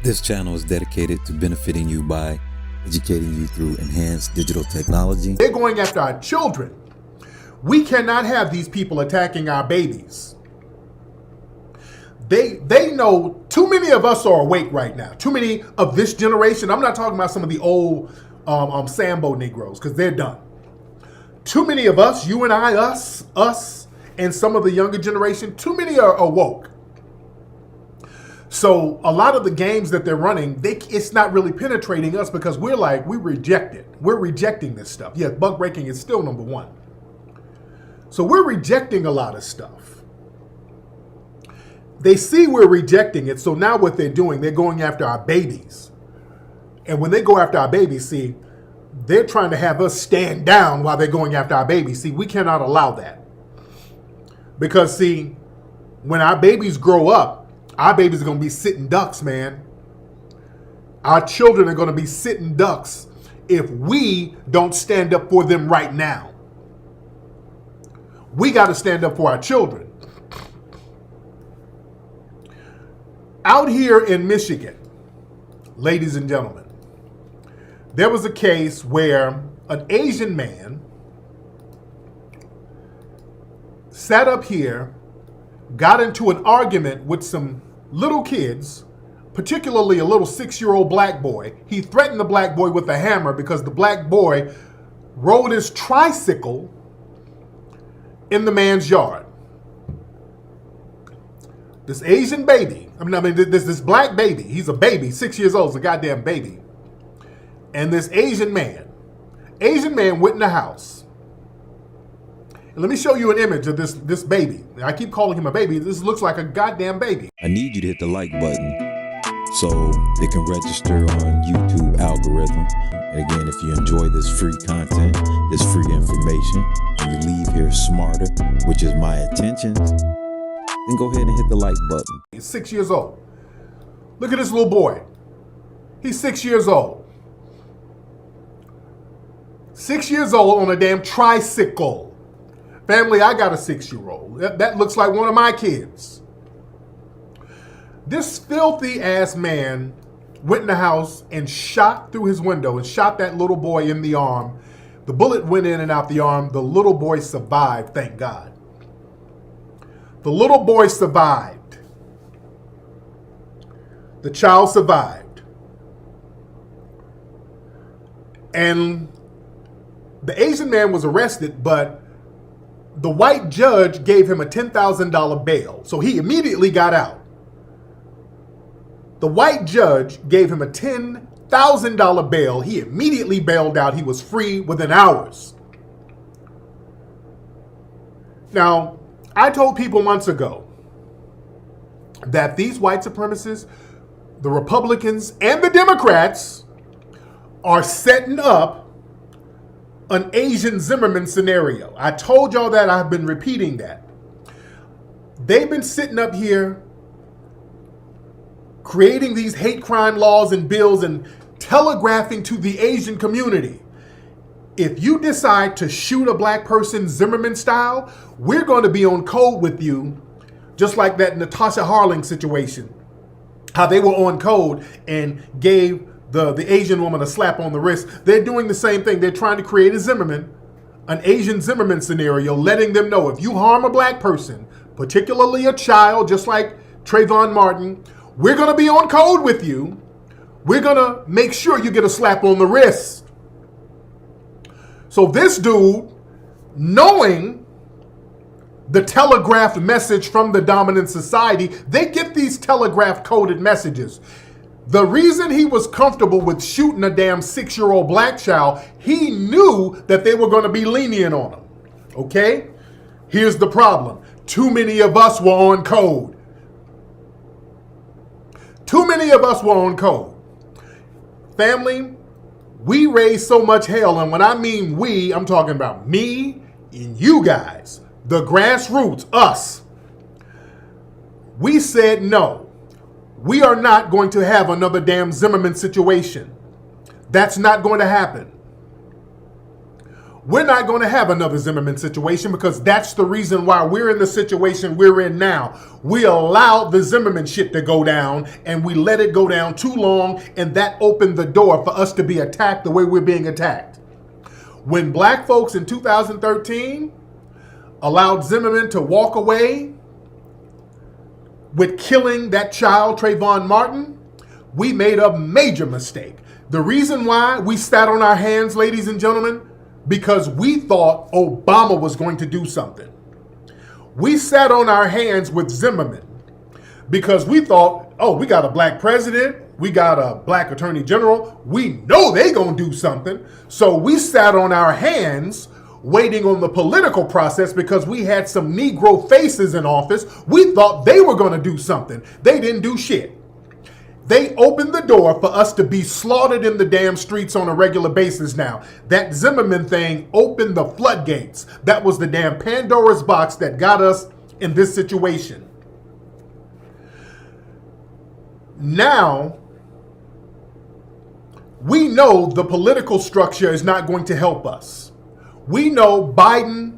This channel is dedicated to benefiting you by educating you through enhanced digital technology. They're going after our children. We cannot have these people attacking our babies. They know too many of us are awake right now. Too many of this generation. I'm not talking about some of the old Sambo Negroes, because they're done. Too many of us, you and I, us, and some of the younger generation, too many are awoke. So a lot of the games that they're running, it's not really penetrating us because we reject it. We're rejecting this stuff. Yes, bug breaking is still number one. So we're rejecting a lot of stuff. They see we're rejecting it, so now what they're doing, they're going after our babies. And when they go after our babies, see, they're trying to have us stand down while they're going after our babies. See, we cannot allow that. Because, see, when our babies grow up, our babies are going to be sitting ducks, man. Our children are going to be sitting ducks if we don't stand up for them right now. We got to stand up for our children. Out here in Michigan, ladies and gentlemen, there was a case where an Asian man sat up here, got into an argument with some little kids, particularly a little 6-year-old black boy. He threatened the black boy with a hammer because the black boy rode his tricycle in the man's yard. This Asian baby, this black baby, he's a baby, 6 years old, he's a goddamn baby. And this Asian man went in the house. And let me show you an image of this baby. I keep calling him a baby. This looks like a goddamn baby. I need you to hit the like button so it can register on YouTube algorithm. And again, if you enjoy this free content, this free information, and you leave here smarter, which is my intention, then go ahead and hit the like button. He's 6 years old. Look at this little boy. He's 6 years old. 6 years old on a damn tricycle. Family, I got a 6-year-old. That looks like one of my kids. This filthy ass man went in the house and shot through his window and shot that little boy in the arm. The bullet went in and out the arm. The little boy survived, thank God. The little boy survived. The child survived. And the Asian man was arrested, but the white judge gave him a $10,000 bail. So he immediately got out. The white judge gave him a $10,000 bail. He immediately bailed out. He was free within hours. Now, I told people months ago that these white supremacists, the Republicans and the Democrats, are setting up an Asian Zimmerman scenario. I told y'all that. I've been repeating that. They've been sitting up here creating these hate crime laws and bills and telegraphing to the Asian community, if you decide to shoot a black person Zimmerman style, we're going to be on code with you, just like that Natasha Harling situation. How they were on code and gave the Asian woman a slap on the wrist. They're doing the same thing. They're trying to create a Zimmerman, an Asian Zimmerman scenario, letting them know if you harm a black person, particularly a child, just like Trayvon Martin, we're going to be on code with you. We're going to make sure you get a slap on the wrist. So this dude, knowing the telegraphed message from the dominant society, they get these telegraph coded messages. The reason he was comfortable with shooting a damn 6-year-old black child, he knew that they were going to be lenient on him. Okay? Here's the problem. Too many of us were on code. Too many of us were on code. Family, we raised so much hell, and when I mean we, I'm talking about me and you guys, the grassroots, us. We said no. We are not going to have another damn Zimmerman situation. That's not going to happen. We're not going to have another Zimmerman situation because that's the reason why we're in the situation we're in now. We allowed the Zimmerman shit to go down, and we let it go down too long, and that opened the door for us to be attacked the way we're being attacked. When black folks in 2013 allowed Zimmerman to walk away with killing that child, Trayvon Martin, we made a major mistake. The reason why we sat on our hands, ladies and gentlemen, because we thought Obama was going to do something. We sat on our hands with Zimmerman because we thought, oh, we got a black president, we got a black attorney general, we know they gonna do something. So we sat on our hands waiting on the political process because we had some Negro faces in office. We thought they were gonna do something. They didn't do shit. They opened the door for us to be slaughtered in the damn streets on a regular basis now. That Zimmerman thing opened the floodgates. That was the damn Pandora's box that got us in this situation. Now, we know the political structure is not going to help us. We know Biden,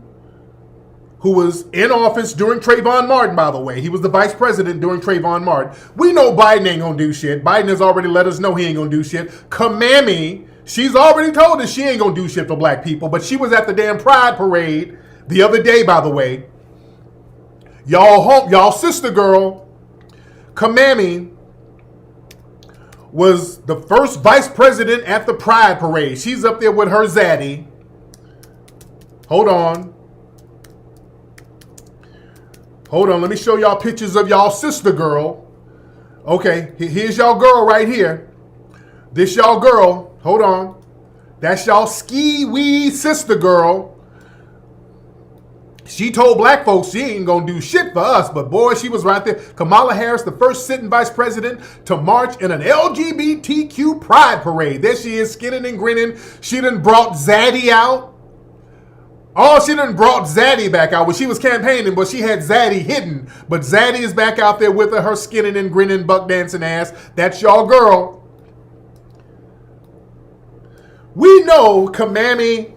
who was in office during Trayvon Martin, by the way. He was the vice president during Trayvon Martin. We know Biden ain't gonna do shit. Biden has already let us know he ain't gonna do shit. Kamami, she's already told us she ain't gonna do shit for black people, but she was at the damn Pride Parade the other day, by the way. Y'all sister girl, Kamami, was the first vice president at the Pride Parade. She's up there with her zaddy. Hold on, let me show y'all pictures of y'all sister girl. Okay, here's y'all girl right here. This y'all girl, hold on. That's y'all ski-wee sister girl. She told black folks she ain't gonna do shit for us, but boy, she was right there. Kamala Harris, the first sitting vice president to march in an LGBTQ pride parade. There she is, skinning and grinning. She done brought Zaddy out. Oh, she done brought Zaddy back out. Well, she was campaigning, but she had Zaddy hidden. But Zaddy is back out there with her skinning and grinning, buck dancing ass. That's y'all girl. We know Kamami,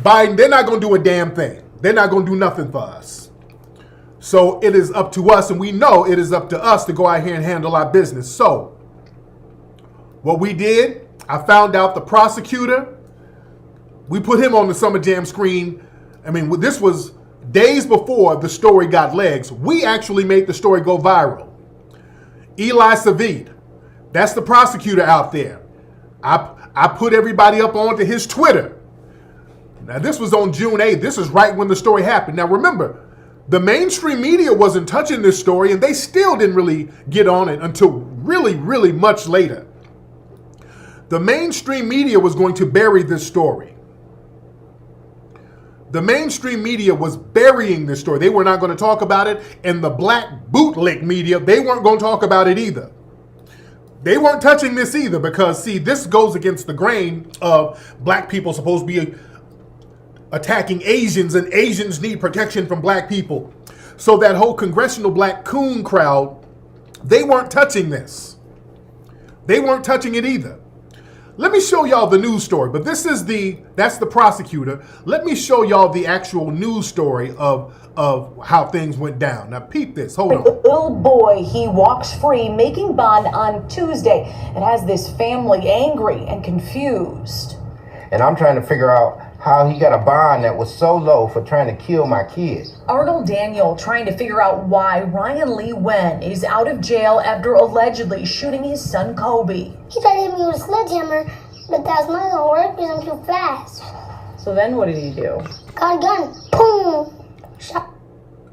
Biden, they're not going to do a damn thing. They're not going to do nothing for us. So it is up to us, and we know it is up to us to go out here and handle our business. So what we did, I found out the prosecutor. We put him on the Summer Jam screen. I mean, this was days before the story got legs. We actually made the story go viral. Eli Savid, that's the prosecutor out there. I put everybody up onto his Twitter. Now, this was on June 8th. This is right when the story happened. Now, remember, the mainstream media wasn't touching this story, and they still didn't really get on it until really, really much later. The mainstream media was going to bury this story. The mainstream media was burying this story. They were not going to talk about it. And the black bootlick media, they weren't going to talk about it either. They weren't touching this either because, see, this goes against the grain of black people supposed to be attacking Asians, and Asians need protection from black people. So that whole congressional black coon crowd, they weren't touching this. They weren't touching it either. Let me show y'all the news story, but that's the prosecutor. Let me show y'all the actual news story of how things went down. Now peep this, hold on. Little boy, he walks free, making bond on Tuesday. It has this family angry and confused. And I'm trying to figure out how he got a bond that was so low for trying to kill my kid. Arnold Daniel trying to figure out why Ryan Lee Nguyen is out of jail after allegedly shooting his son Coby. He tried to hit me with a sledgehammer, but that's not gonna work because I'm too fast. So then what did he do? Got a gun, boom, shot.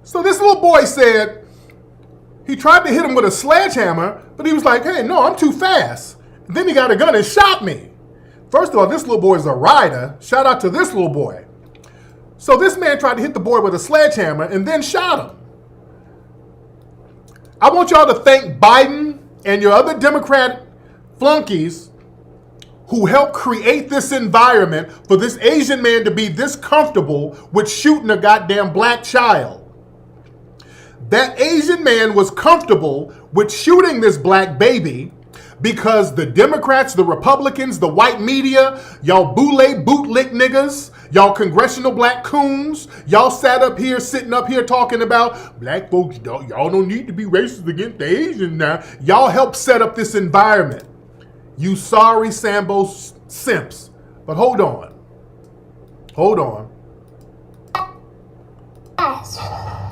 So this little boy said he tried to hit him with a sledgehammer, but he was like, hey, no, I'm too fast. And then he got a gun and shot me. First of all, this little boy is a rider. Shout out to this little boy. So this man tried to hit the boy with a sledgehammer and then shot him. I want y'all to thank Biden and your other Democrat flunkies who helped create this environment for this Asian man to be this comfortable with shooting a goddamn black child. That Asian man was comfortable with shooting this black baby because the Democrats, the Republicans, the white media, y'all bootlick niggas, Y'all congressional black coons, y'all sat up here, sitting up here talking about black folks, y'all don't need to be racist against the Asians now. Y'all helped set up this environment. You sorry Sambo simps. But hold on. Hold on.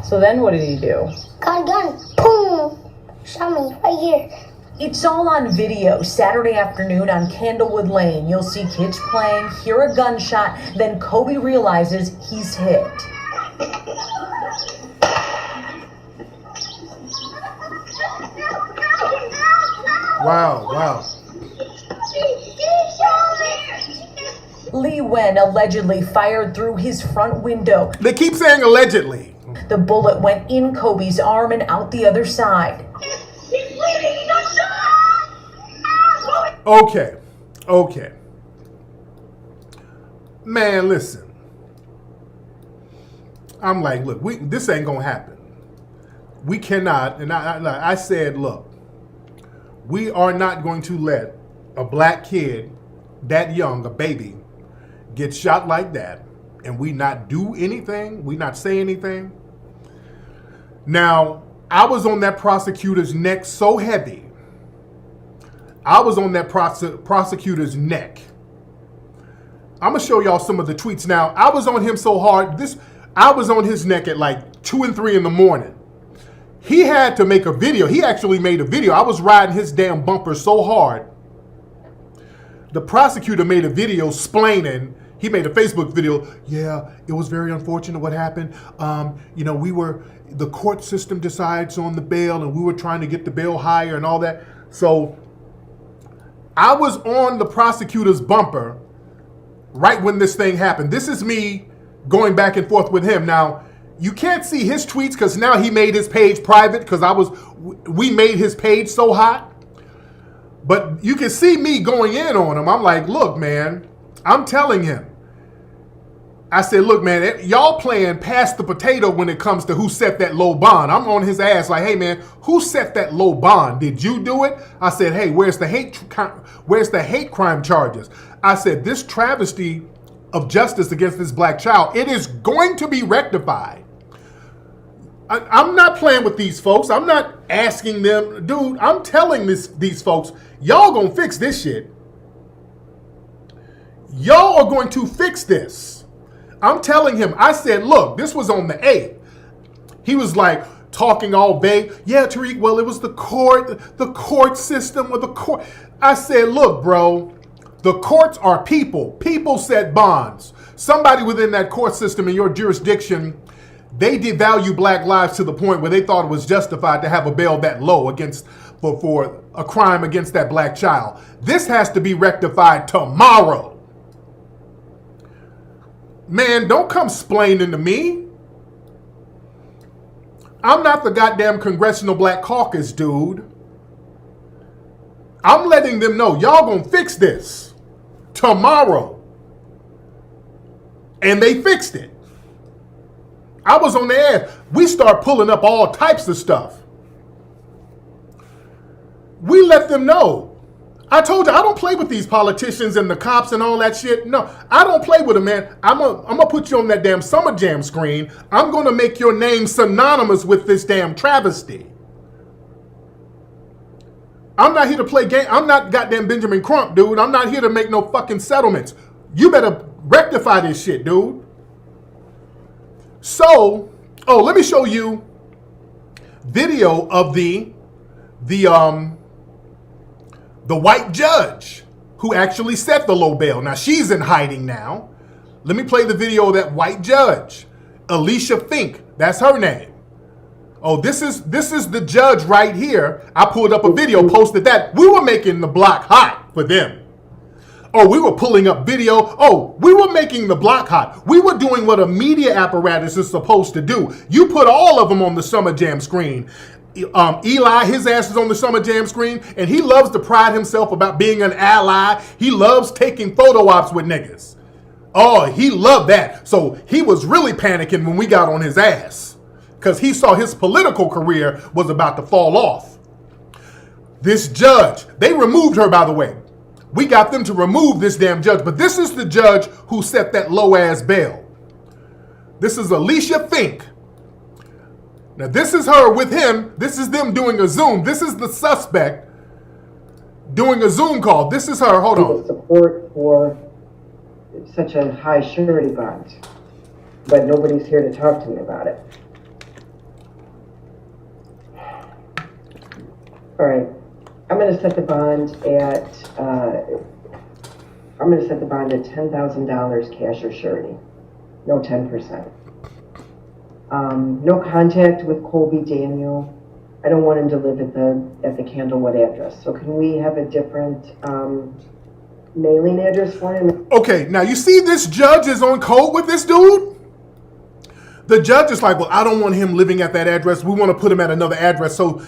So then what did he do? Got a gun. Boom. Shot me right here. It's all on video. Saturday afternoon on Candlewood Lane. You'll see kids playing, hear a gunshot, then Coby realizes he's hit. Wow. Lee Nguyen allegedly fired through his front window. They keep saying allegedly. The bullet went in Coby's arm and out the other side. Okay. Man, listen. I'm like, look, this ain't gonna happen. We cannot, and I said, look, we are not going to let a black kid that young, a baby, get shot like that, and we not do anything, we not say anything. Now, I was on that prosecutor's neck so heavy. I was on that prosecutor's neck. I'm gonna show y'all some of the tweets now. I was on him so hard. I was on his neck at like 2 and 3 in the morning. He had to make a video. He actually made a video. I was riding his damn bumper so hard. The prosecutor made a video explaining. He made a Facebook video. Yeah, it was very unfortunate what happened. The court system decides on the bail, and we were trying to get the bail higher and all that. So I was on the prosecutor's bumper right when this thing happened. This is me going back and forth with him. Now, you can't see his tweets because now he made his page private because we made his page so hot. But you can see me going in on him. I'm like, look, man, I'm telling him. I said, look, man, y'all playing past the potato when it comes to who set that low bond. I'm on his ass like, hey, man, who set that low bond? Did you do it? I said, hey, where's the hate crime charges? I said, this travesty of justice against this black child, it is going to be rectified. I'm not playing with these folks. I'm not asking them, dude, I'm telling these folks, y'all gonna fix this shit. Y'all are going to fix this. I'm telling him, I said, look, this was on the 8th. He was like talking all vague. Yeah, Tariq, well, it was the court system or the court. I said, look, bro, the courts are people. People set bonds. Somebody within that court system in your jurisdiction, they devalue black lives to the point where they thought it was justified to have a bail that low for a crime against that black child. This has to be rectified tomorrow. Man, don't come splaining to me. I'm not the goddamn Congressional Black Caucus, dude. I'm letting them know y'all gonna fix this tomorrow. And they fixed it. I was on the air. We start pulling up all types of stuff. We let them know. I told you, I don't play with these politicians and the cops and all that shit. No, I don't play with them, man. I'm gonna put you on that damn Summer Jam screen. I'm gonna make your name synonymous with this damn travesty. I'm not here to play game. I'm not goddamn Benjamin Crump, dude. I'm not here to make no fucking settlements. You better rectify this shit, dude. So, let me show you video of the white judge who actually set the low bail. Now, she's in hiding now. Let me play the video of that white judge. Alicia Fink, that's her name. Oh, this is the judge right here. I pulled up a video, posted that. We were making the block hot for them. Oh, we were pulling up video. Oh, we were making the block hot. We were doing what a media apparatus is supposed to do. You put all of them on the Summer Jam screen. Eli, his ass is on the Summer Jam screen, and he loves to pride himself about being an ally. He loves taking photo ops with niggas. Oh, he loved that. So he was really panicking when we got on his ass because he saw his political career was about to fall off. This judge, they removed her, by the way. We got them to remove this damn judge, but this is the judge who set that low-ass bail. This is Alicia Fink. Now, this is her with him. This is them doing a Zoom. This is the suspect doing a Zoom call. This is her. Hold on. Support for such a high surety bond, but nobody's here to talk to me about it. All right, I'm going to set the bond at $10,000 cash or surety, no 10%. No contact with Colby Daniel. I don't want him to live at the Candlewood address. So can we have a different mailing address for him? Okay, now you see this judge is on code with this dude? The judge is like, well, I don't want him living at that address. We want to put him at another address. So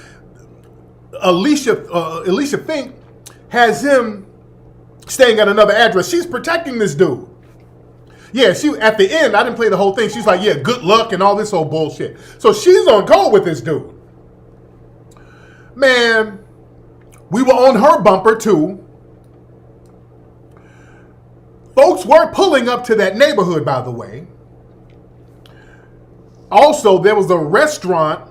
Alicia Fink has him staying at another address. She's protecting this dude. Yeah, she at the end, I didn't play the whole thing. She's like, yeah, good luck and all this old bullshit. So she's on code with this dude. Man, we were on her bumper too. Folks were pulling up to that neighborhood, by the way. Also, there was a restaurant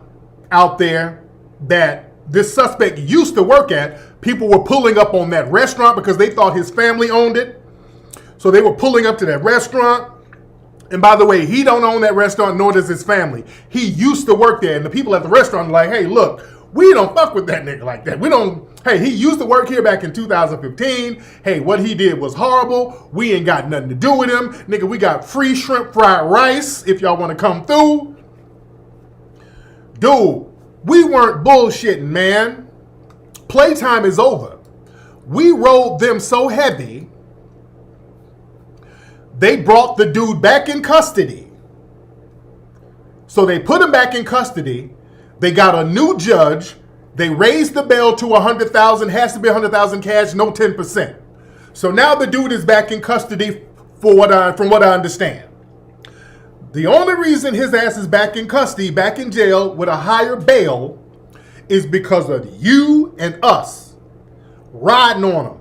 out there that this suspect used to work at. People were pulling up on that restaurant because they thought his family owned it. So they were pulling up to that restaurant. And by the way, he don't own that restaurant, nor does his family. He used to work there. And the people at the restaurant were like, hey, look, we don't fuck with that nigga like that. We don't, hey, he used to work here back in 2015. Hey, what he did was horrible. We ain't got nothing to do with him. Nigga, we got free shrimp fried rice if y'all want to come through. Dude, we weren't bullshitting, man. Playtime is over. We rolled them so heavy, they brought the dude back in custody. So they put him back in custody. They got a new judge. They raised the bail to $100,000. Has to be $100,000 cash, no 10%. So now the dude is back in custody from what I understand. The only reason his ass is back in custody, back in jail with a higher bail, is because of you and us riding on him.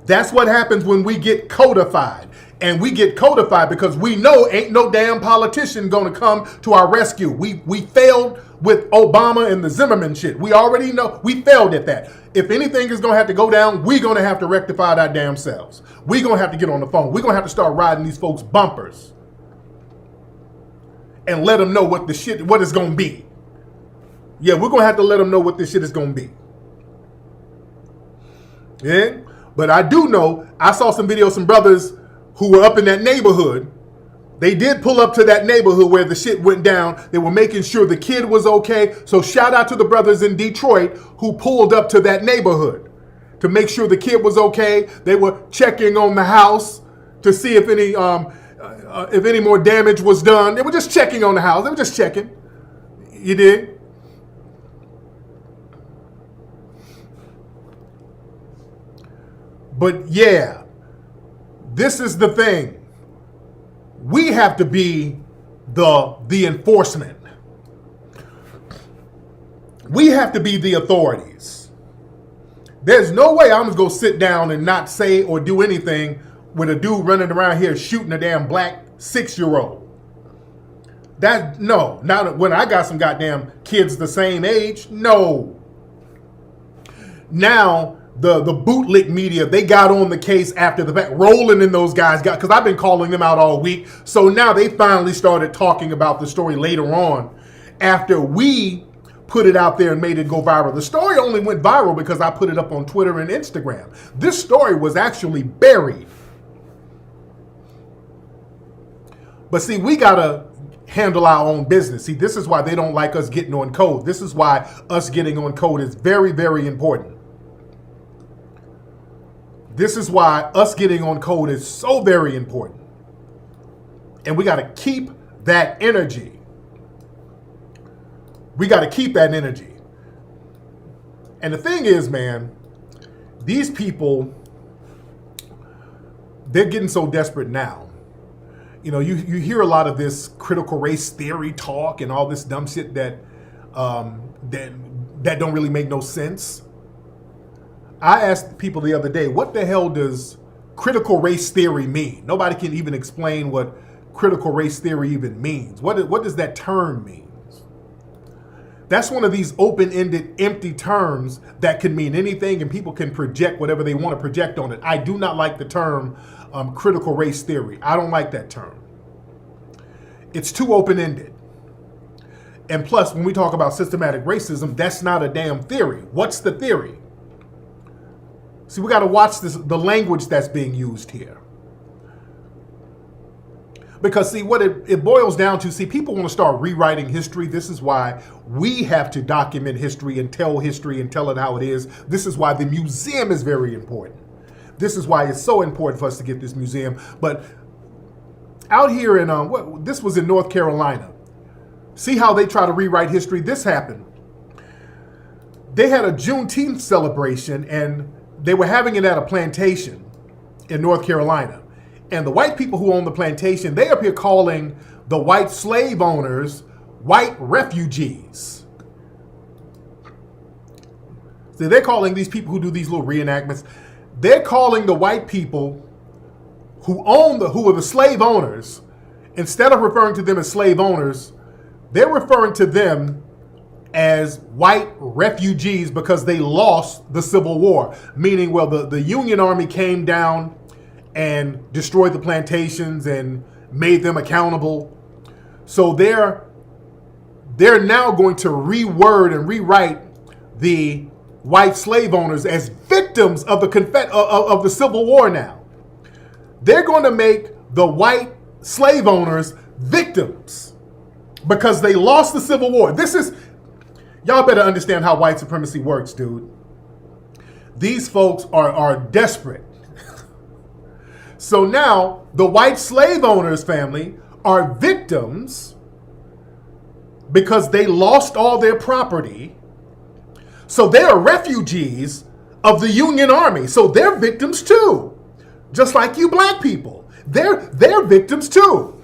That's what happens when we get codified. And we get codified because we know ain't no damn politician gonna come to our rescue. We failed with Obama and the Zimmerman shit. We already know we failed at that. If anything is gonna have to go down, we're gonna have to rectify our damn selves. We're gonna have to get on the phone. We're gonna have to start riding these folks' bumpers and let them know what it's gonna be. Yeah, we're gonna have to let them know what this shit is gonna be. Yeah? But I do know, I saw some videos, some brothers who were up in that neighborhood. They did pull up to that neighborhood where the shit went down. They were making sure the kid was okay. So shout out to the brothers in Detroit who pulled up to that neighborhood to make sure the kid was okay. They were checking on the house to see if any more damage was done. They were just checking on the house. They were just checking. You did? But yeah, this is the thing. We have to be the enforcement. We have to be the authorities. There's no way I'm just going to sit down and not say or do anything with a dude running around here shooting a damn black 6-year-old. No, now that when I got some goddamn kids the same age, no. Now, the bootlick media, they got on the case after the fact. Roland and those guys got, because I've been calling them out all week. So now they finally started talking about the story later on after we put it out there and made it go viral. The story only went viral because I put it up on Twitter and Instagram. This story was actually buried. But see, we got to handle our own business. See, this is why they don't like us getting on code. This is why us getting on code is very, very important. This is why us getting on code is so very important. And we got to keep that energy. We got to keep that energy. And the thing is, man, these people, they're getting so desperate now. You know, you hear a lot of this critical race theory talk and all this dumb shit that don't really make no sense. I asked people the other day, what the hell does critical race theory mean? Nobody can even explain what critical race theory even means. What does that term mean? That's one of these open-ended, empty terms that can mean anything, and people can project whatever they want to project on it. I do not like the term critical race theory. I don't like that term. It's too open-ended. And plus, when we talk about systematic racism, that's not a damn theory. What's the theory? See, we got to watch the language that's being used here. Because, see, what it boils down to, see, people want to start rewriting history. This is why we have to document history and tell it how it is. This is why the museum is very important. This is why it's so important for us to get this museum. But out here in, this was in North Carolina. See how they try to rewrite history? This happened. They had a Juneteenth celebration, and they were having it at a plantation in North Carolina. And the white people who own the plantation, they up here calling the white slave owners white refugees. So they're calling these people who do these little reenactments, they're calling the white people who are the slave owners, instead of referring to them as slave owners, they're referring to them as white refugees because they lost the Civil War. Meaning, well, the Union Army came down and destroyed the plantations and made them accountable. So they're now going to reword and rewrite the white slave owners as victims of the Civil War now. They're going to make the white slave owners victims because they lost the Civil War. Y'all better understand how white supremacy works, dude. These folks are desperate. So now the white slave owners family are victims because they lost all their property. So they are refugees of the Union Army. So they're victims too. Just like you black people. They're victims too.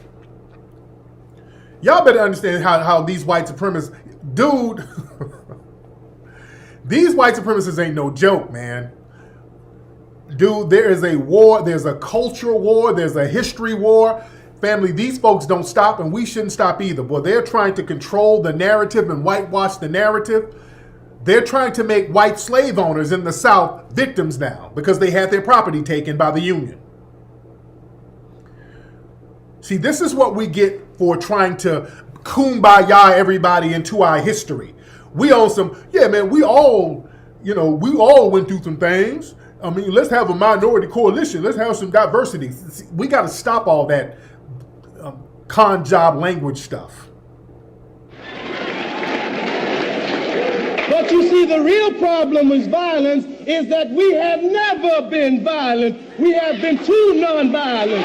Y'all better understand how these white supremacists, dude, these white supremacists ain't no joke, man. Dude, there is a war, there's a cultural war, there's a history war. Family, these folks don't stop, and we shouldn't stop either. Boy, they're trying to control the narrative and whitewash the narrative. They're trying to make white slave owners in the South victims now because they had their property taken by the Union. See, this is what we get for trying to kumbaya everybody into our history. We own some, yeah, man, we all went through some things. I mean, let's have a minority coalition. Let's have some diversity. We got to stop all that con job language stuff. But you see, the real problem with violence is that we have never been violent. We have been too nonviolent.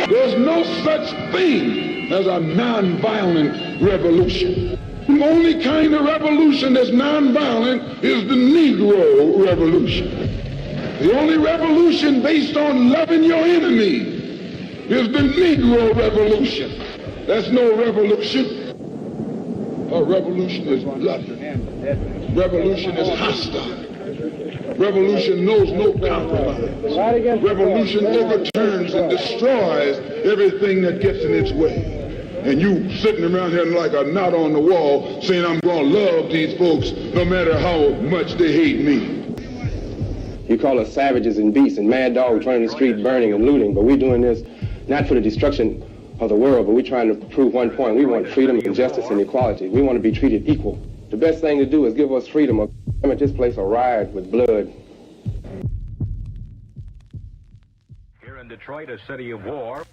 There's no such thing as a nonviolent revolution. The only kind of revolution that's nonviolent is the Negro Revolution. The only revolution based on loving your enemy is the Negro Revolution. That's no revolution. A revolution is bloody. Revolution is hostile. Revolution knows no compromise. Revolution overturns and destroys everything that gets in its way. And you sitting around here like a knot on the wall saying I'm going to love these folks no matter how much they hate me. You call us savages and beasts and mad dogs running the street burning and looting, but we're doing this not for the destruction of the world, but we're trying to prove one point. We want freedom and justice and equality. We want to be treated equal. The best thing to do is give us freedom or this place will riot with blood. Here in Detroit, a city of war.